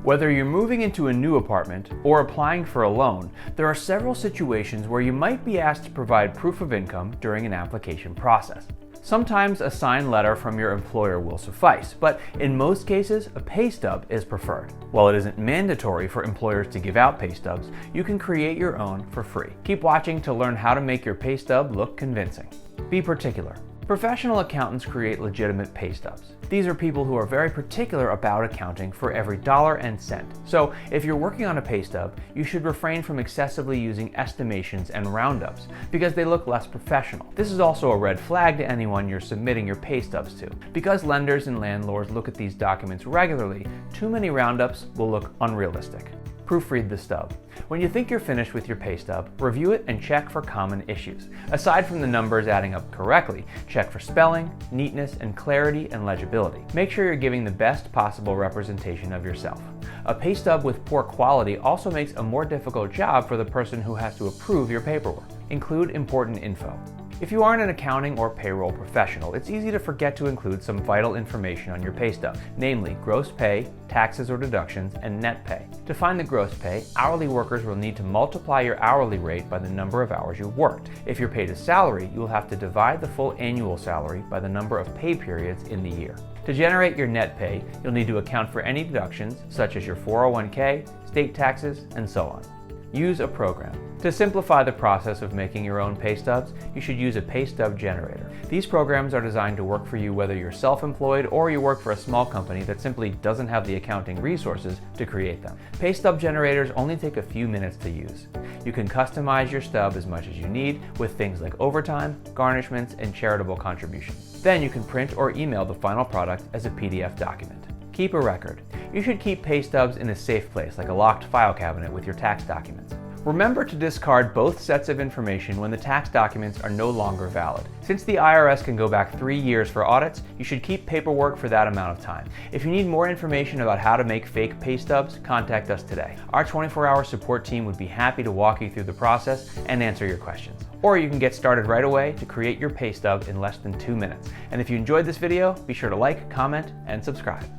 Whether you're moving into a new apartment or applying for a loan, there are several situations where you might be asked to provide proof of income during an application process. Sometimes a signed letter from your employer will suffice, but in most cases, a pay stub is preferred. While it isn't mandatory for employers to give out pay stubs, you can create your own for free. Keep watching to learn how to make your pay stub look convincing. Be particular. Professional accountants create legitimate pay stubs. These are people who are very particular about accounting for every dollar and cent. So if you're working on a pay stub, you should refrain from excessively using estimations and roundups because they look less professional. This is also a red flag to anyone you're submitting your pay stubs to. Because lenders and landlords look at these documents regularly, too many roundups will look unrealistic. Proofread the stub. When you think you're finished with your pay stub, review it and check for common issues. Aside from the numbers adding up correctly, check for spelling, neatness, and clarity and legibility. Make sure you're giving the best possible representation of yourself. A pay stub with poor quality also makes a more difficult job for the person who has to approve your paperwork. Include important info. If you aren't an accounting or payroll professional, it's easy to forget to include some vital information on your pay stub, namely gross pay, taxes or deductions, and net pay. To find the gross pay, hourly workers will need to multiply your hourly rate by the number of hours you worked. If you're paid a salary, you will have to divide the full annual salary by the number of pay periods in the year. To generate your net pay, you'll need to account for any deductions, such as your 401k, state taxes, and so on. Use a program. To simplify the process of making your own pay stubs, you should use a pay stub generator. These programs are designed to work for you whether you're self-employed or you work for a small company that simply doesn't have the accounting resources to create them. Pay stub generators only take a few minutes to use. You can customize your stub as much as you need with things like overtime, garnishments, and charitable contributions. Then you can print or email the final product as a PDF document. Keep a record. You should keep pay stubs in a safe place, like a locked file cabinet with your tax documents. Remember to discard both sets of information when the tax documents are no longer valid. Since the IRS can go back 3 years for audits, you should keep paperwork for that amount of time. If you need more information about how to make fake pay stubs, contact us today. Our 24-hour support team would be happy to walk you through the process and answer your questions. Or you can get started right away to create your pay stub in less than 2 minutes. And if you enjoyed this video, be sure to like, comment, and subscribe.